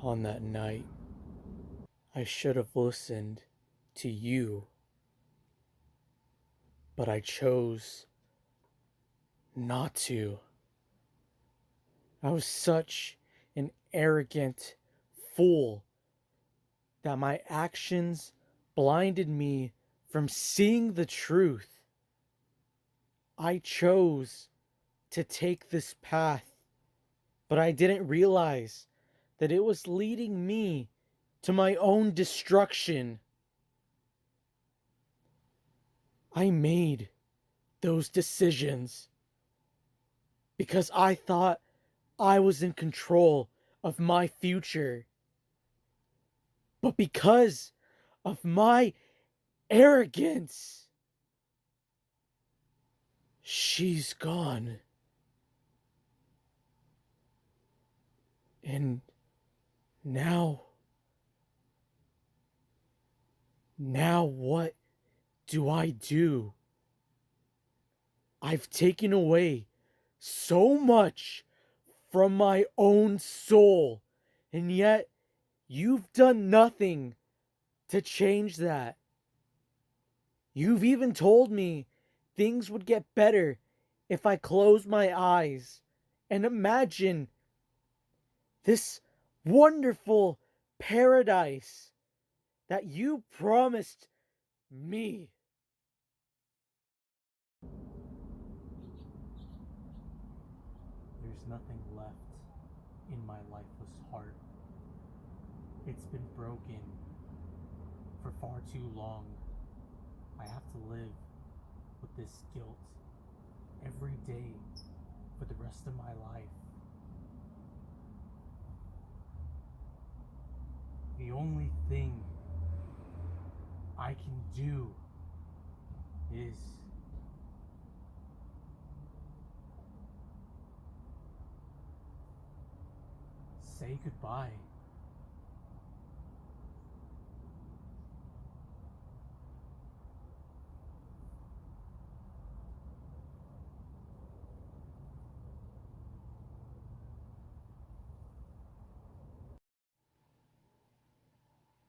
On that night, I should have listened to you, but I chose not to. I was such an arrogant fool that my actions blinded me from seeing the truth. I chose to take this path, but I didn't realize that it was leading me to my own destruction. I made those decisions because I thought I was in control of my future. But because of my arrogance, she's gone. And now, now what do I do? I've taken away so much from my own soul, and yet you've done nothing to change that. You've even told me things would get better if I close my eyes and imagine this wonderful paradise that you promised me. There's nothing left in my lifeless heart. It's been broken for far too long. I have to live with this guilt every day for the rest of my life. The only thing I can do is say goodbye.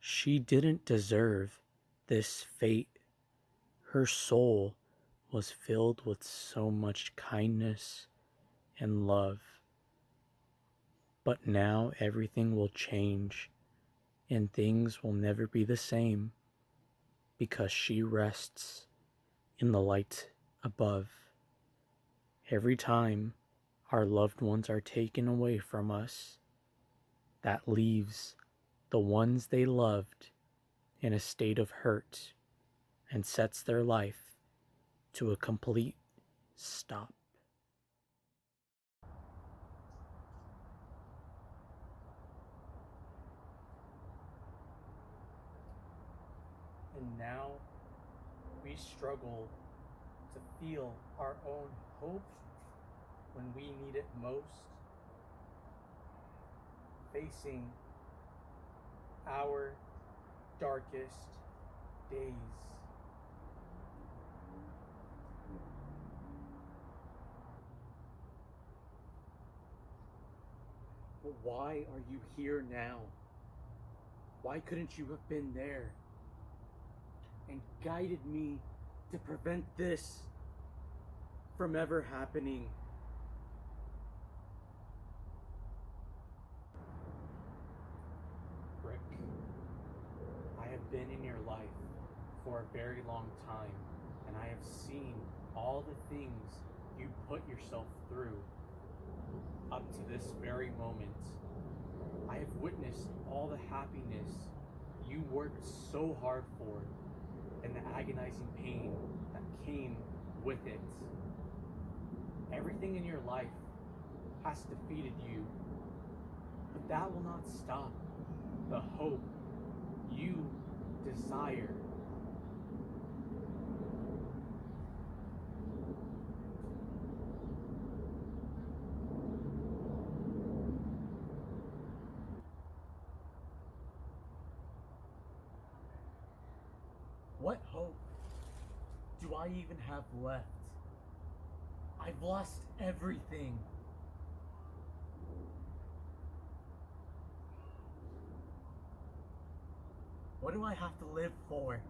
She didn't deserve this fate. Her soul was filled with so much kindness and love. But now everything will change, and things will never be the same because she rests in the light above. Every time our loved ones are taken away from us, that leaves the ones they loved in a state of hurt and sets their life to a complete stop. And now we struggle to feel our own hope when we need it most, facing our darkest days. But why are you here now? Why couldn't you have been there and guided me to prevent this from ever happening? Rick, I have been in your life for a very long time, and I have seen all the things you put yourself through up to this very moment. I have witnessed all the happiness you worked so hard for and the agonizing pain that came with it. Everything in your life has defeated you, but that will not stop the hope you desire. What hope do I even have left? I've lost everything. What do I have to live for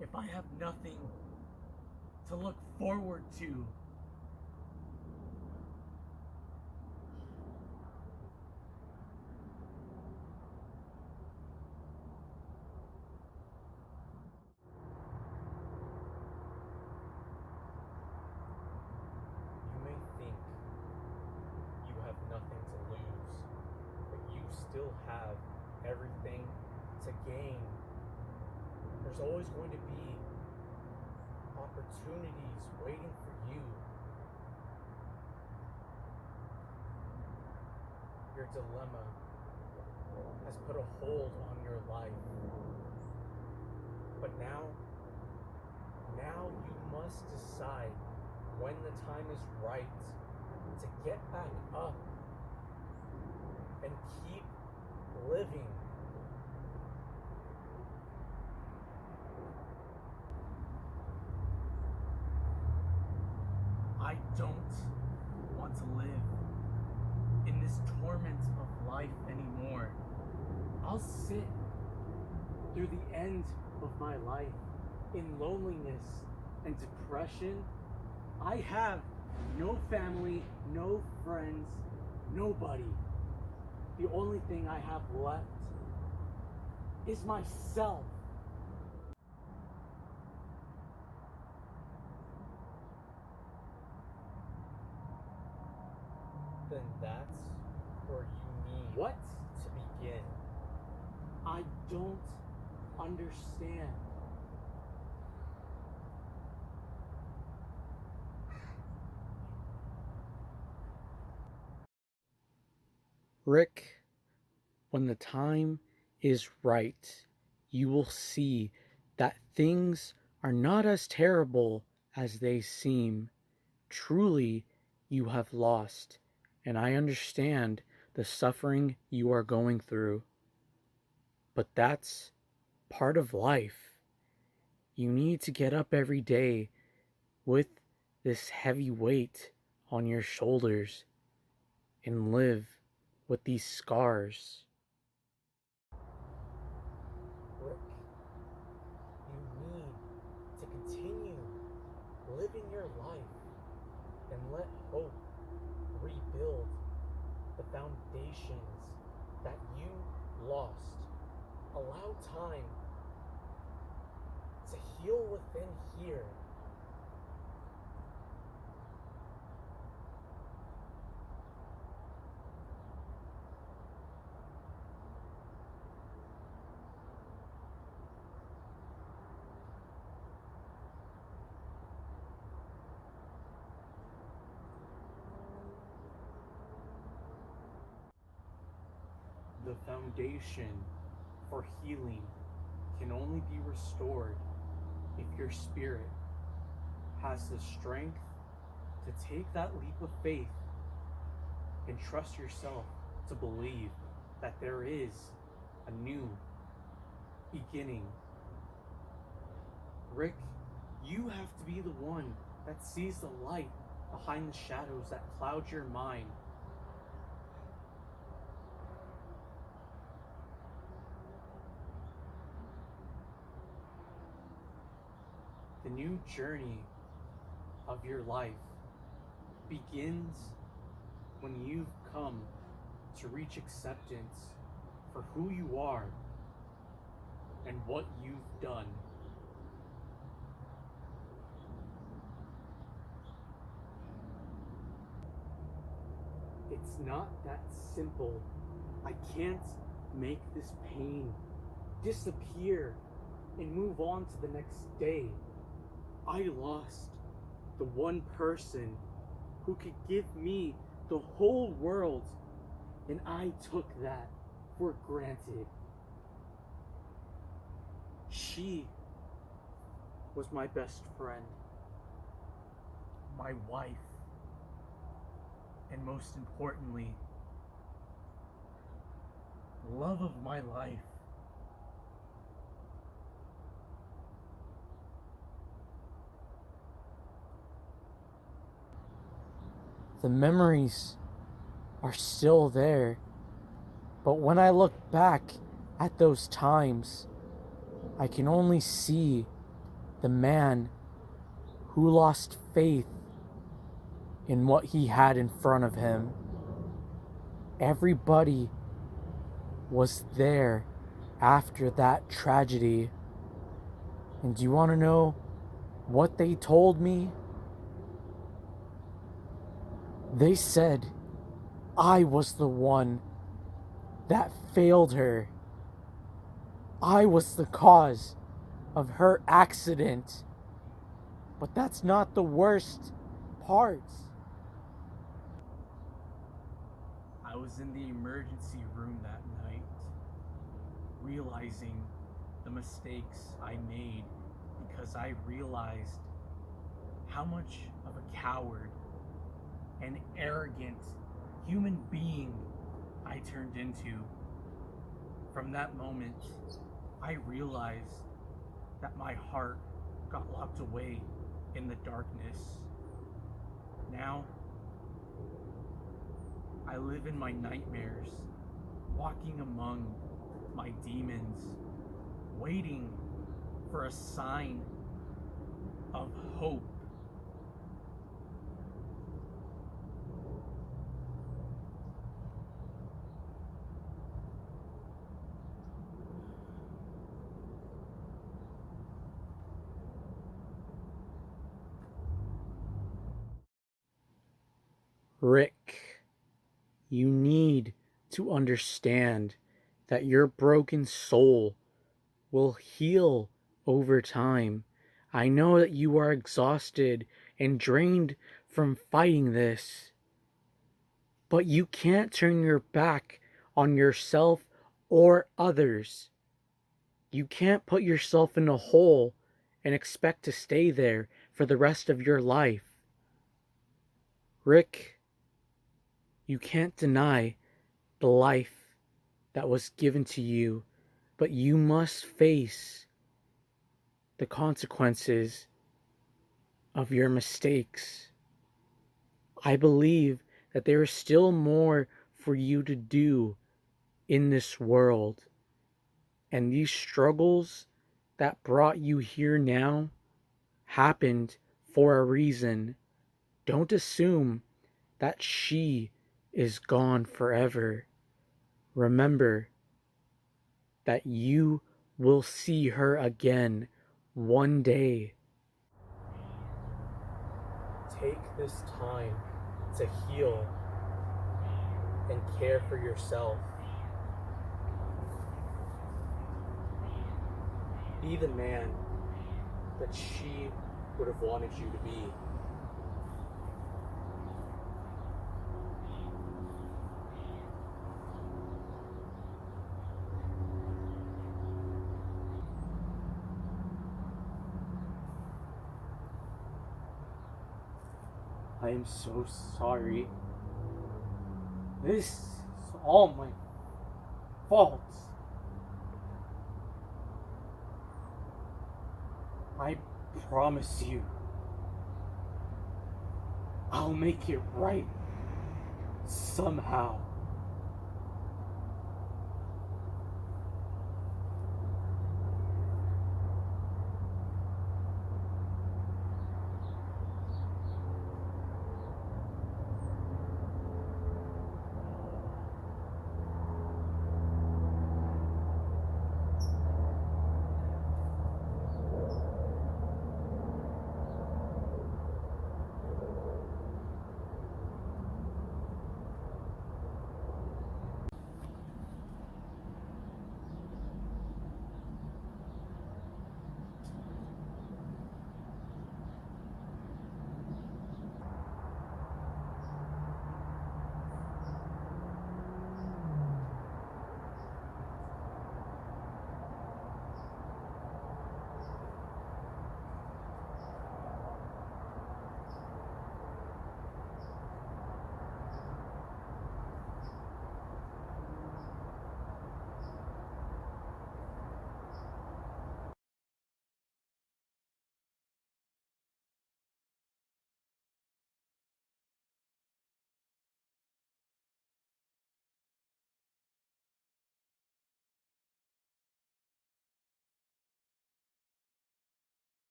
if I have nothing to look forward to? You may think you have nothing to lose, but you still have everything to gain. There's always going to be opportunities waiting for you. Your dilemma has put a hold on your life. But now you must decide when the time is right to get back up and keep living. I don't want to live in this torment of life anymore. I'll sit through the end of my life in loneliness and depression. I have no family, no friends, nobody. The only thing I have left is myself. Then that's where you need what to begin. I don't understand. Rick, when the time is right, you will see that things are not as terrible as they seem. Truly, you have lost, and I understand the suffering you are going through. But that's part of life. You need to get up every day with this heavy weight on your shoulders and live with these scars. Rick, you need to continue living your life and let hope rebuild the foundations that you lost. Allow time to heal within here. The foundation for healing can only be restored if your spirit has the strength to take that leap of faith and trust yourself to believe that there is a new beginning. Rick, you have to be the one that sees the light behind the shadows that cloud your mind. The new journey of your life begins when you've come to reach acceptance for who you are and what you've done. It's not that simple. I can't make this pain disappear and move on to the next day. I lost the one person who could give me the whole world, and I took that for granted. She was my best friend, my wife, and most importantly, love of my life. The memories are still there, but when I look back, At those times, I can only see the man who lost faith in what he had in front of him. Everybody was there after that tragedy. And do you want to know what they told me? They said I was the one that failed her. I was the cause of her accident. But that's not the worst part. I was in the emergency room that night, realizing the mistakes I made because I realized how much of a coward and arrogant human being I turned into. From that moment, I realized that my heart got locked away in the darkness. Now, I live in my nightmares, walking among my demons, waiting for a sign of hope. Rick, you need to understand that your broken soul will heal over time. I know that you are exhausted and drained from fighting this, but you can't turn your back on yourself or others. You can't put yourself in a hole and expect to stay there for the rest of your life. Rick, you can't deny the life that was given to you, but you must face the consequences of your mistakes. I believe that there is still more for you to do in this world. And these struggles that brought you here now happened for a reason. Don't assume that she is gone forever. Remember that you will see her again one day. Take this time to heal and care for yourself. Be the man that she would have wanted you to be. I am so sorry. This is all my fault. I promise you, I'll make it right somehow.